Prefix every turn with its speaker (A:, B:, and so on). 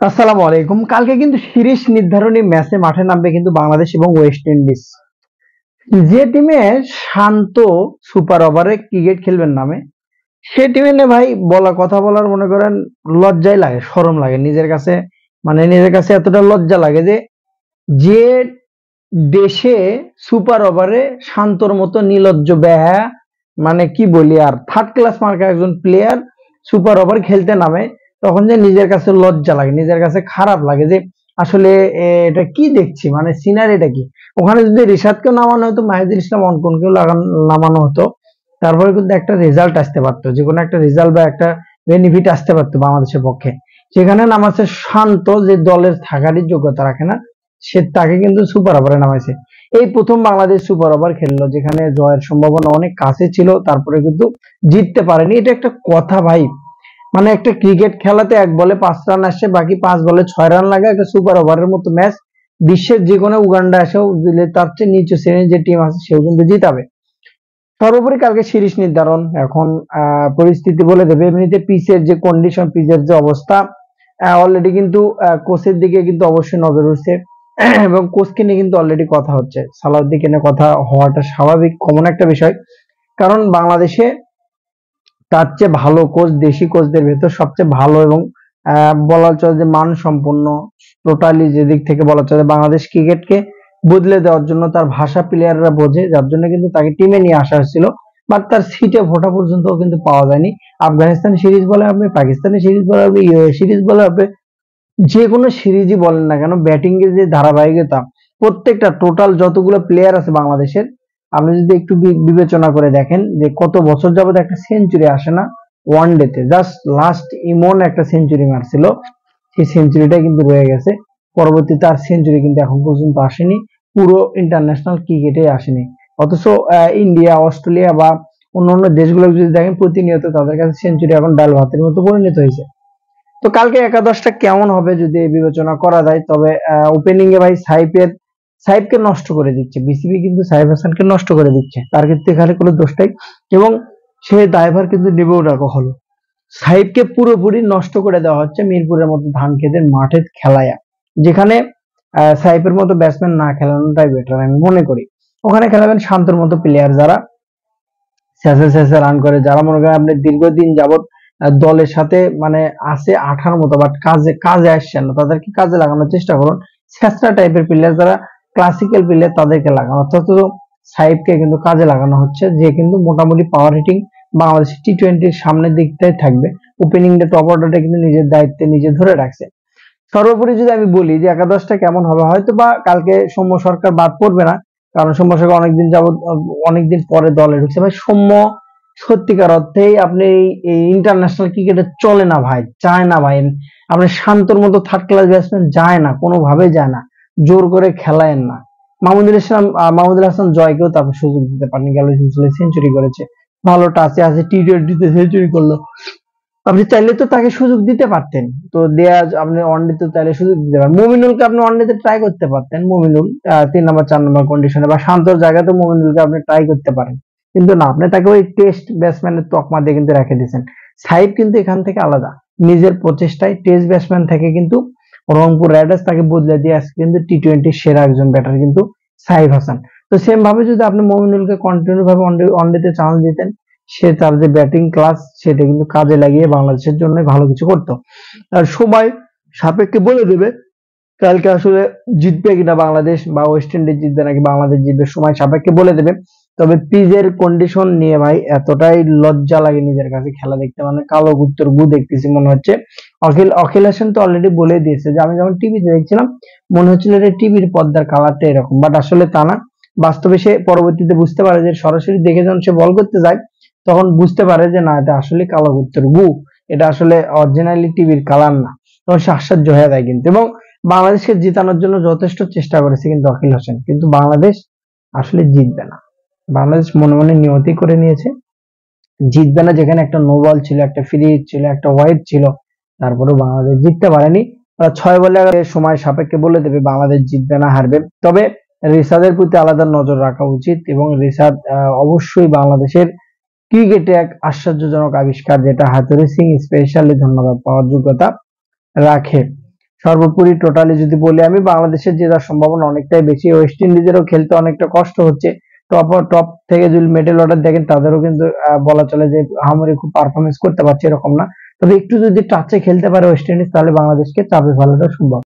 A: আসসালামু আলাইকুম। কালকে কিন্তু সিরিজ নির্ধারণী ম্যাচে মাঠে নামবে কিন্তু বাংলাদেশ এবং ওয়েস্ট ইন্ডিজ। যে টিমে শান্ত সুপার ওভারে ক্রিকেট খেলবেন নামে, সে টিমে নিয়ে ভাই কথা বলার মনে করেন লজ্জাই লাগে, শরম লাগে নিজের কাছে। নিজের কাছে এতটা লজ্জা লাগে যে যে দেশে সুপার ওভারে শান্তর মতো নির্লজ্জ বেহায়া, কি বলি আর, থার্ড ক্লাস মার্কা একজন প্লেয়ার সুপার ওভার খেলতে নামে, তখন যে নিজের কাছে লজ্জা লাগে, নিজের কাছে খারাপ লাগে যে আসলে এটা কি দেখছি, সিনারিটা কি। ওখানে যদি রিশাদকে নামানো হতো, মাহিদুল ইসলাম অঙ্কনকেও নামানো হতো, তারপরে কিন্তু একটা রেজাল্ট আসতে পারতো, যে কোনো একটা রেজাল্ট বা একটা বেনিফিট আসতে পারতো বাংলাদেশের পক্ষে। সেখানে নামাচ্ছে শান্ত, যে দলের থাকারই যোগ্যতা রাখে না, সে তাকে কিন্তু সুপার ওভারে নামাইছে। এই প্রথম বাংলাদেশ সুপার ওভার খেললো, যেখানে জয়ের সম্ভাবনা অনেক কাছে ছিল, তারপরে কিন্তু জিততে পারেনি। এটা একটা কথা ভাই, একটা ক্রিকেট খেলাতে এক বলে 5 রান আসে, বাকি 5 বলে 6 রান লাগে, একটা সুপার ওভারের মতো ম্যাচ বিশ্বের যে কোনো উগান্ডা এসেও দিলে তার চেয়ে নিচু শ্রেণীর যে টিম আছে সেও কিন্তু জিতাবে। সর্বোপরি কালকে সিরিজ নির্ধারণ এখন পরিস্থিতি বলে দেবে। এমনিতে পিচের যে কন্ডিশন, পিচের যে অবস্থা, অলরেডি কিন্তু কোচের দিকে কিন্তু অবশ্যই নজর উঠছে এবং কোচকে নিয়ে কিন্তু অলরেডি কথা হচ্ছে। সালাউদ্দিনকে নিয়ে কথা হওয়াটা স্বাভাবিক, কমন একটা বিষয়। কারণ বাংলাদেশে তার চেয়ে ভালো কোচ, দেশি কোচদের ভেতর সবচেয়ে ভালো এবং বলা চলে যে মানসম্পন্ন, টোটালি যে দিক থেকে বলা চলে বাংলাদেশ ক্রিকেটকে বদলে দেওয়ার জন্য তার ভাষা প্লেয়াররা বোঝে, যার জন্য কিন্তু তাকে টিমে নিয়ে আসা হয়েছিল। বাট তার সিটে ভোটা পর্যন্ত কিন্তু পাওয়া যায়নি। আফগানিস্তান সিরিজ বলে আপনি, পাকিস্তানি সিরিজ বলে আপনি, ইউএ সিরিজ বলে আপনি, যে কোনো সিরিজই বলেন না কেন, ব্যাটিং এর যে ধারাবাহিকতা, প্রত্যেকটা টোটাল যতগুলো প্লেয়ার আছে বাংলাদেশের, আপনি যদি একটু বিবেচনা করে দেখেন যে কত বছর যাবত একটা সেঞ্চুরি আসে না ওয়ান ডেতে। জাস্ট লাস্ট ইমন একটা সেঞ্চুরি মারছিল, সেই সেঞ্চুরিটাই কিন্তু রয়ে গেছে। পরবর্তীতে আর সেঞ্চুরি কিন্তু এখন পর্যন্ত আসেনি, পুরো ইন্টারন্যাশনাল ক্রিকেটে আসেনি। অথচ ইন্ডিয়া, অস্ট্রেলিয়া বা অন্যান্য দেশগুলো যদি দেখেন, প্রতিনিয়ত তাদের কাছে সেঞ্চুরি এখন ডাল ভাতের মতো পরিণত হয়েছে। তো কালকে একাদশটা কেমন হবে যদি বিবেচনা করা যায়, তবে ওপেনিং এ ভাই সাইফকে নষ্ট করে দিচ্ছে বিসিবি, কিন্তু সাইফ হাসানকে নষ্ট করে দিচ্ছে, তার কিন্তু এখানে কোনো দোষ নাই এবং সে দায়ভার কিন্তু নেবেও না কখনো। সাইফকে পুরোপুরি নষ্ট করে দেওয়া হচ্ছে মিরপুরের মতো ধান খেতের মাঠে খেলায়া, যেখানে সাইফের মতো ব্যাটসম্যান না খেলানোটাই বেটার আমি মনে করি। ওখানে খেলাবেন শান্তর মতো প্লেয়ার, যারা শেষে শেষে রান করে, যারা মনে করেন আপনি দীর্ঘদিন যাবত দলের সাথে আছে আঠার মতো, বাট কাজে কাজে আসছে না, তাদেরকে কাজে লাগানোর চেষ্টা করুন। ছেঁচড়া টাইপের প্লেয়ার, যারা ক্লাসিক্যাল প্লেয়ার, তাদেরকে লাগানো, অর্থাৎ সাইফকে কিন্তু কাজে লাগানো হচ্ছে, যে কিন্তু মোটামুটি পাওয়ার হিটিং বাংলাদেশের টি-20-র সামনের দিকটাই থাকবে। ওপেনিং টপ অর্ডারটা কিন্তু নিজের দায়িত্বে নিজে ধরে রাখছে। সর্বোপরি যদি আমি বলি যে একাদশটা কেমন হবে, হয়তো বা কালকে সৌম্য সরকার বাদ পড়বে না, কারণ সৌম্য সরকার অনেকদিন যাবত, অনেকদিন পরে দলে ঢুকছে। ভাই সৌম্য সত্যিকার অর্থেই আপনি এই ইন্টারন্যাশনাল ক্রিকেটে চলে না ভাই, যায় না ভাই। আপনি শান্তর মতো থার্ড ক্লাস ব্যাটসম্যান যায় না, কোনোভাবেই যায় না, জোর করে খেলায়েন না। মাহমুদুল হাসান জয়কেও তারপর সুযোগ দিতে পারেনি, গেল সিজনে সেঞ্চুরি করেছে, ভালো টাচে আছে, টি-20-তে সেঞ্চুরি করলো। আপনি চাইলে তো তাকে সুযোগ দিতে পারতেন, তো দেয়া, আপনি ওয়ানডেতে চাইলে সুযোগ দিতে পারেন। মুমিনুলকে আপনি ওয়ানডেতে ট্রাই করতে পারতেন, মুমিনুল 3 নম্বর 4 নম্বর কন্ডিশনে বা শান্তর জায়গাতে মুমিনুলকে আপনি ট্রাই করতে পারেন, কিন্তু না, আপনি তাকে ওই টেস্ট ব্যাটসম্যানের তকমা দিয়ে কিন্তু রেখে দিয়েছেন। সাইফ কিন্তু এখান থেকে আলাদা, নিজের প্রচেষ্টায় টেস্ট ব্যাটসম্যান থেকে কিন্তু রংপুর রাইডার্স তাকে বদলে দিয়ে আজকে কিন্তু টি-20 সেরা একজন ব্যাটার কিন্তু সাইফ হাসান। তো সেম ভাবে যদি আপনি মুমিনুলকে কন্টিনিউ ভাবে ওয়ানডেতে চান্স দিতেন, সে তার যে ব্যাটিং ক্লাস সেটা কিন্তু কাজে লাগিয়ে বাংলাদেশের জন্য ভালো কিছু করতো। আর সময় সাপেক্ষে বলে দেবে কালকে আসলে জিতবে কিনা বাংলাদেশ, বা ওয়েস্ট ইন্ডিজ জিতবে নাকি বাংলাদেশ জিতবে, সময় সাপেক্ষে বলে দেবে। তবে পিচের কন্ডিশন নিয়ে ভাই এতটাই লজ্জা লাগে নিজের কাছে খেলা দেখতে, কালো গুত্তর গু দেখতেছি মনে হচ্ছে। অখিল হাসান তো অলরেডি বলে দিয়েছে যে আমি যখন টিভিতে দেখছিলাম মনে হচ্ছিল এটা টিভির পর্দার কালারটা এরকম, বাট আসলে তা না। বাস্তবে সে পরবর্তীতে বুঝতে পারে, যে সরাসরি দেখে যখন সে বল করতে যায় তখন বুঝতে পারে যে না, এটা আসলে কালো গুত্তর গু, এটা আসলে অরিজিনালি টিভির কালার না। তখন সে আশ্চর্য হয়ে যায় কিন্তু, এবং বাংলাদেশকে জিতানোর জন্য যথেষ্ট চেষ্টা করেছে কিন্তু অখিল হোসেন, কিন্তু বাংলাদেশ আসলে জিতবে না। বাংলাদেশ মনে মনে নিয়তি করে নিয়েছে জিতবে না, যেখানে একটা নো বল ছিল, একটা ফ্রি হিট ছিল, একটা ওয়াইড ছিল, তারপরেও বাংলাদেশ জিততে পারেনি। ওরা 6 বলে সময় সাপেক্ষে বলে দেবে বাংলাদেশ জিতবে না, হারবে। তবে রিশাদের প্রতি আলাদা নজর রাখা উচিত, এবং রিশাদ অবশ্যই বাংলাদেশের ক্রিকেটে এক আশ্চর্যজনক আবিষ্কার, যেটা হাতুড়ি সিং স্পেশালি ধন্যবাদ পাওয়ার যোগ্যতা রাখে। সর্বোপরি টোটালি যদি বলি আমি, বাংলাদেশের জেতার সম্ভাবনা অনেকটাই বেশি। ওয়েস্ট ইন্ডিজেরও খেলতে অনেকটা কষ্ট হচ্ছে। টপ থেকে যদি মিডল অর্ডার দেখেন, তাদেরও কিন্তু বলা চলে যে আহামরি খুব পারফরমেন্স করতে পারছে এরকম না। তবে একটু যদি টাচে খেলতে পারে ওয়েস্ট ইন্ডিজ, তাহলে বাংলাদেশকে চাপে ফেলাটা সম্ভব।